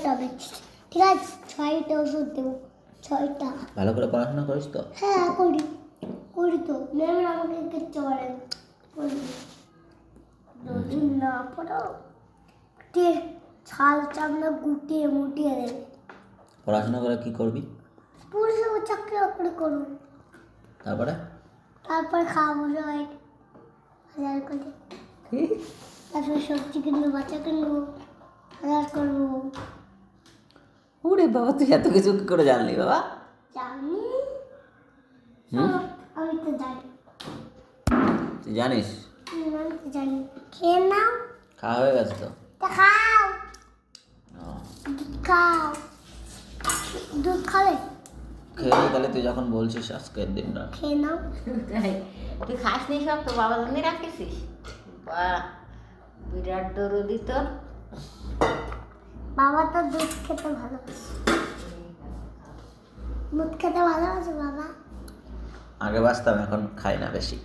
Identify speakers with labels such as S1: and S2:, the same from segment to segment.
S1: করতে হবে, ঠিক আছে? 6টা ওষুধ দেবো, 6টা।
S2: ভালো করে পড়াশোনা করিস তো?
S1: হ্যাঁ করি, করি তো। ম্যাম আমাকে কিচ্ছু বলে না, করি। যদি না পড়ো ছাল চামড়া গুটিয়ে মুটিয়ে দেবে।
S2: পড়াশোনা করে কি করবি?
S1: পুলিশে চাকরি বাকরি করবো,
S2: তারপরে
S1: তারপর খাওয়াবো সবাই হাজার করে। তারপর সবজি কিনবো, বাচ্চা কিনবো, হাজার করবো।
S2: ওরে বাবা, তুই এত কিছু কি করে জানলি বাবা?
S1: জানি, আমি তো জানি।
S2: তুই জানিস?
S1: আমি তো জানি। খেয়ে নাও।
S2: খাওয়া হয়ে গেছে তো?
S1: তা খাও,
S2: ও,
S1: দুধ খাও। দুধ খাবে?
S2: খেয়ে নি তাহলে? তুই যখন বলছিস আজকের দিনটা
S1: খেয়ে নাও।
S3: তুই খাস নি সব, তো বাবা জন্য রাখিস? বাহ, বিরাট দরদি তোর।
S1: বাবা তো দুধ খেতে ভালোবাসে, দুধ খেতে ভালোবাসে বাবা।
S2: আগে বাঁচতাম, এখন খাই না বেশি।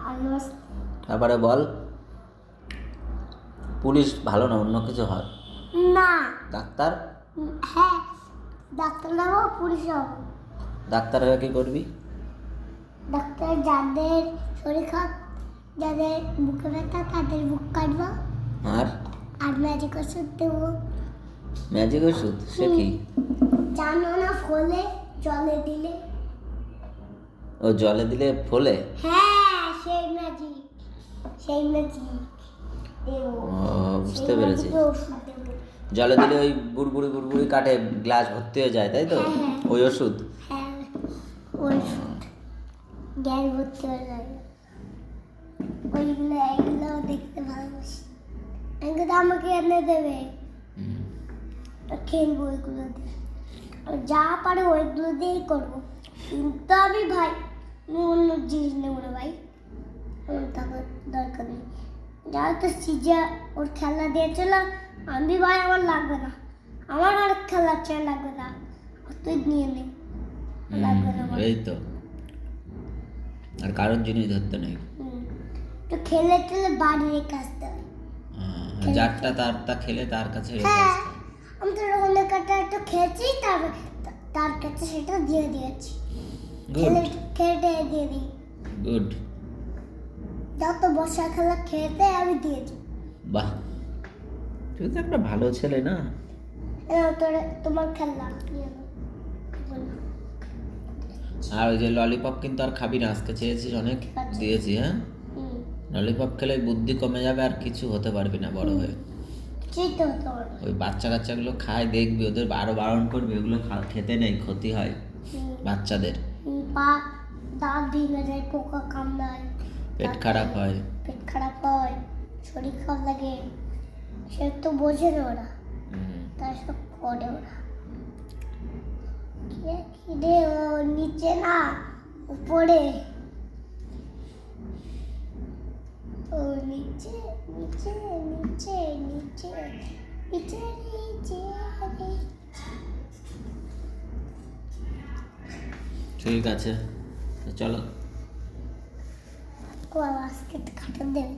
S1: ভালোবাসে।
S2: তারপরে বল, পুলিশ ভালো না অন্য কিছু হয়?
S1: না।
S2: ডাক্তার?
S1: হ্যাঁ, ডাক্তার হবো, পুলিশ হবো।
S2: ডাক্তার হয়ে কি করবি?
S1: ডাক্তার যাদের শরীর খারাপ, যাদের বুকে ব্যথা, তাদের বুক কাটবো।
S2: আর
S1: আর ম্যাজিক ওষুধ দেবো।
S2: ম্যাজিক ওষুধ? সে কি?
S1: জানো না, ফলে জলে দিলে।
S2: ও, জলে দিলে ফোলে?
S1: হ্যাঁ, সেই ম্যাজিক, সেই ম্যাজিক দেবো।
S2: ও, বুঝতে পেরেছি।
S1: সেই ওষুধ দেবো।
S2: জলে দিলে ওই বুড়বুড়ি বুড়বুড়ি কাটে, গ্লাস ভর্তি হয়ে যায়, তাই তো?
S1: হ্যাঁ।
S2: ওই ওষুধ?
S1: হ্যাঁ, ওষুধ গ্যাস ভর্তি হয়ে যায়। ওইগুলো এগুলো দেখতে ভালোবাসি। এগুলো আমাকে এনে দেবে,
S2: হুম।
S1: খেলবো ওইগুলো দিয়ে। আর যা পারে ওইগুলো দিয়েই করবো। কিন্তু আমি ভাই, আমি অন্য জিনিস নেবো না ভাই, আমার টাকার দরকার নেই। যা তো সিজা ওর খেলনা দিয়েছিল, আমি ভাই আমার লাগবে না, আমার আর খেলার চেয়ে লাগবে না, তুই নিয়ে নে, লাগবে না আমার।
S2: এই তো, আর কারোর জিনিস ধরতে নেই।
S1: তো খেলে টেলে বাড়ি রেখে আসতে হয়।
S2: যারটা তার খেলে তার কাছে রেখে
S1: হ্যাঁ,
S2: আসতে হয়।
S1: আমি তো রকম কাটা একটু খেয়েছি, তার কাছে সেটা দিয়ে দিয়েছি। খেলে
S2: গুড
S1: খেটে দিয়ে দিই,
S2: গুড।
S1: যত বর্ষা খেলা খেতে আমি দিয়েছি।
S2: বাহ, তুই তো একটা ভালো ছেলে না?
S1: তোমার খেলনা নিয়ে নাও।
S2: আর ওই যে ললিপপ কিন্তু আর খাবি না, আজকে চেয়েছিস অনেক,
S1: আছে।
S2: দিয়েছি। হ্যাঁ,
S1: হুম,
S2: ললিপপ খেলে বুদ্ধি কমে যাবে, আর কিছু হতে পারবি না বড় হয়ে।
S1: চিনতে হতো না।
S2: ওই বাচ্চা কাচ্চাগুলো খায়, দেখবি, ওদের আরো বারণ করবি, ওগুলো খেতে নেই, ক্ষতি হয় বাচ্চাদের,
S1: পা দাঁত ভেঙে যায়, পোকা কামড়ায়,
S2: পেট খারাপ হয়।
S1: পেট খারাপ হয়, শরীর খারাপ লাগে, সে তো বোঝে না ওরা, তাই সব করে ওরা। খিদে ও নিচে না, উপরে, ও নিচে নিচে নিচে নিচে নিচে নিচে।
S2: ঠিক আছে, তো চলো।
S1: আজকে খাটা দেবে।